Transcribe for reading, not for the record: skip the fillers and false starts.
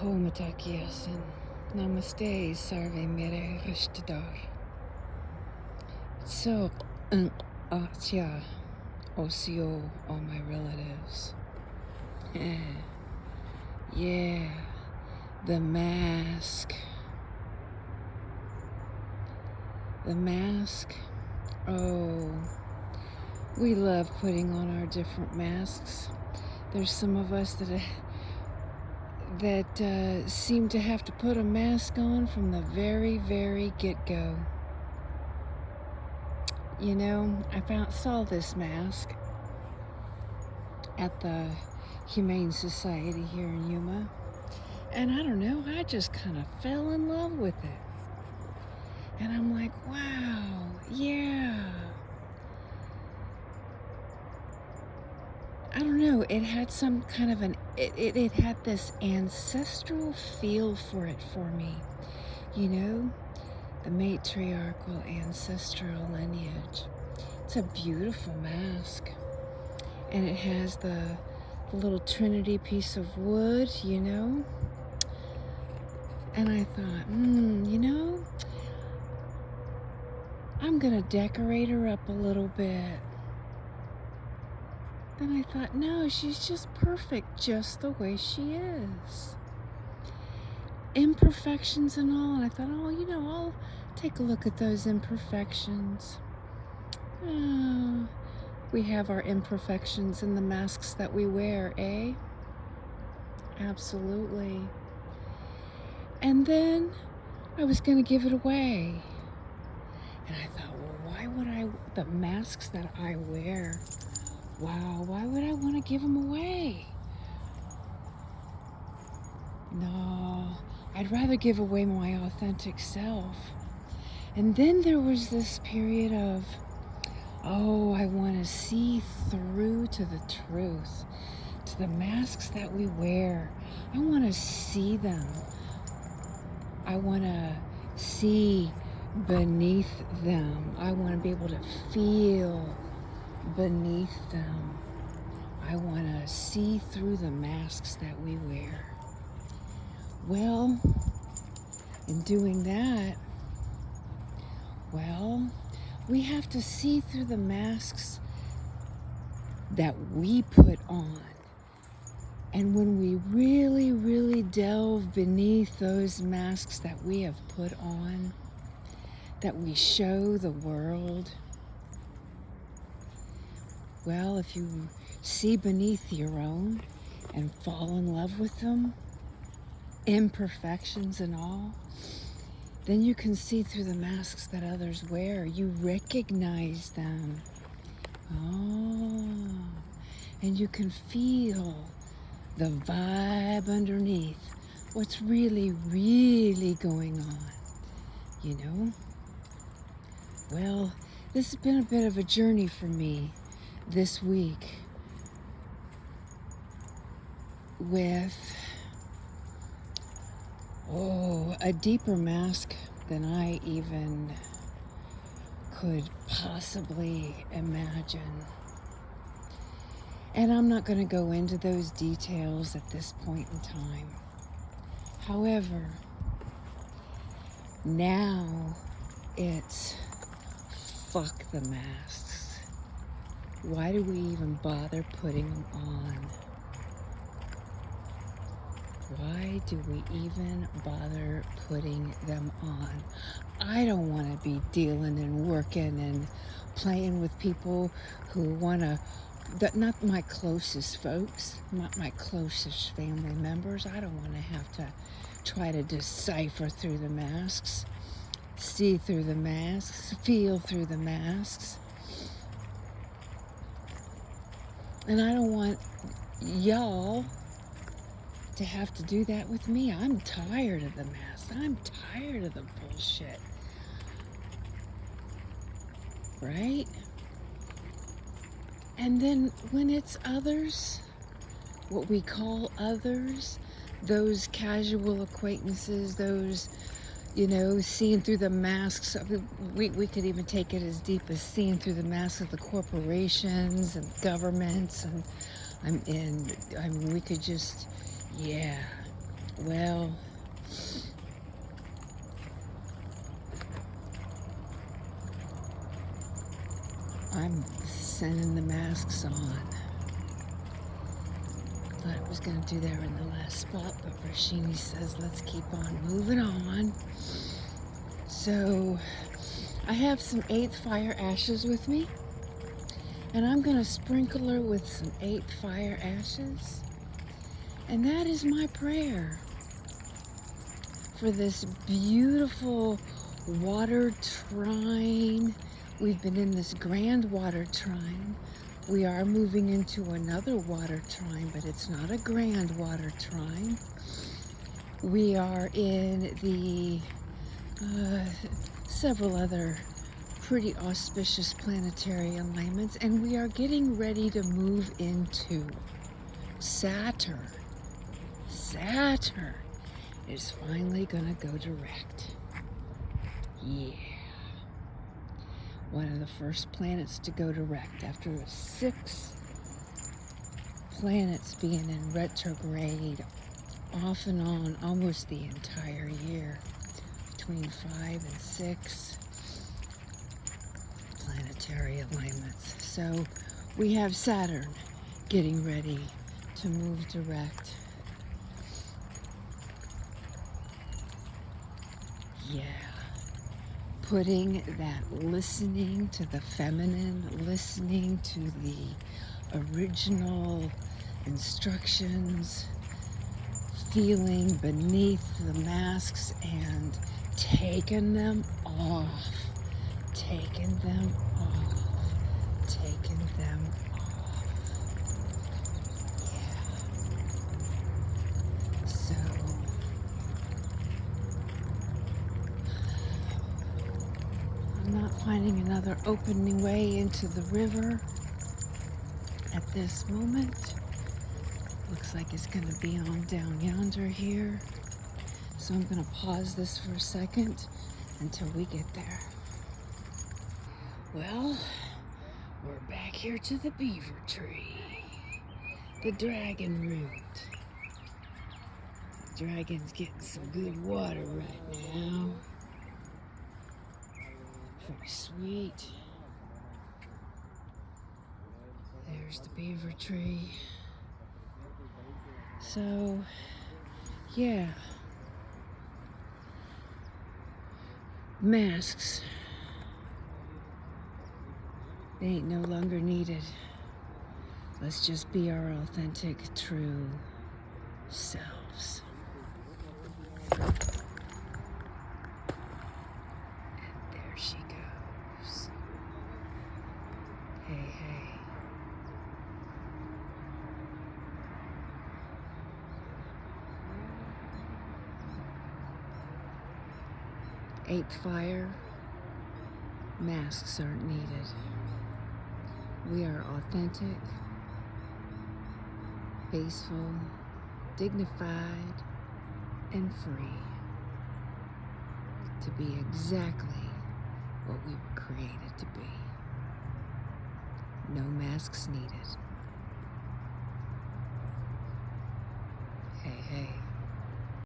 Homatakiasan. Namaste, sarve mere rishtadar. So, atya, osio, all my relatives. Yeah, the mask. The mask. Oh, we love putting on our different masks. There's some of us that seem to have to put a mask on from the very, very get-go. You know, I saw this mask at the Humane Society here in Yuma, and I don't know, I just kind of fell in love with it. And I'm like, wow, yeah. I don't know, it had some kind of it had this ancestral feel for it for me, you know, the matriarchal ancestral lineage. It's a beautiful mask, and it has the little Trinity piece of wood, you know, and I thought, you know, I'm gonna decorate her up a little bit. Then I thought, no, she's just perfect just the way she is. Imperfections and all. And I thought, oh, you know, I'll take a look at those imperfections. We have our imperfections in the masks that we wear, eh? Absolutely. And then I was going to give it away. And I thought, well, why would the masks that I wear, wow, why would I want to give them away? No, I'd rather give away my authentic self. And then there was this period of, oh, I want to see through to the truth, to the masks that we wear. I want to see them. I want to see beneath them. I want to be able to feel beneath them. I want to see through the masks that we wear. Well, in doing that, well, we have to see through the masks that we put on. And when we really, really delve beneath those masks that we have put on, that we show the world, well, if you see beneath your own and fall in love with them, imperfections and all, then you can see through the masks that others wear. You recognize them. Oh, and you can feel the vibe underneath, what's really, really going on, you know? Well, this has been a bit of a journey for me this week with, a deeper mask than I even could possibly imagine. And I'm not going to go into those details at this point in time. However, now it's fuck the masks. Why do we even bother putting them on? Why do we even bother putting them on? I don't want to be dealing and working and playing with people who want to, not my closest folks, not my closest family members. I don't want to have to try to decipher through the masks, see through the masks, feel through the masks. And I don't want y'all to have to do that with me. I'm tired of the mask. I'm tired of the bullshit. Right? And then when it's others, what we call others, those casual acquaintances, those, you know, seeing through the masks. We could even take it as deep as seeing through the masks of the corporations and governments. And we could just, yeah, Well, I'm sending the masks on. Thought I was going to do that in the last spot, but Rashini says let's keep on moving on. So I have some 8th fire ashes with me, and I'm going to sprinkle her with some 8th fire ashes. And that is my prayer for this beautiful water trine. We've been in this grand water trine. We are moving into another water trine, but it's not a grand water trine. We are in the several other pretty auspicious planetary alignments, and we are getting ready to move into Saturn. Saturn is finally gonna go direct. Yeah. One of the first planets to go direct after 6 planets being in retrograde off and on almost the entire year, between 5 and 6 planetary alignments. So we have Saturn getting ready to move direct. Yeah. Putting that listening to the feminine, listening to the original instructions, feeling beneath the masks and taking them off, taking them off, taking them off. Yeah. So I'm not finding another opening way into the river at this moment. Looks like it's going to be on down yonder here. So I'm going to pause this for a second until we get there. Well, we're back here to the beaver tree. The dragon root. The dragon's getting some good water right now. Pretty sweet. There's the beaver tree. So, yeah. Masks. They ain't no longer needed. Let's just be our authentic, true selves. And there she goes. Hey, hey. Eighth fire. Masks aren't needed. We are authentic, peaceful, dignified, and free to be exactly what we were created to be. No masks needed. Hey, hey.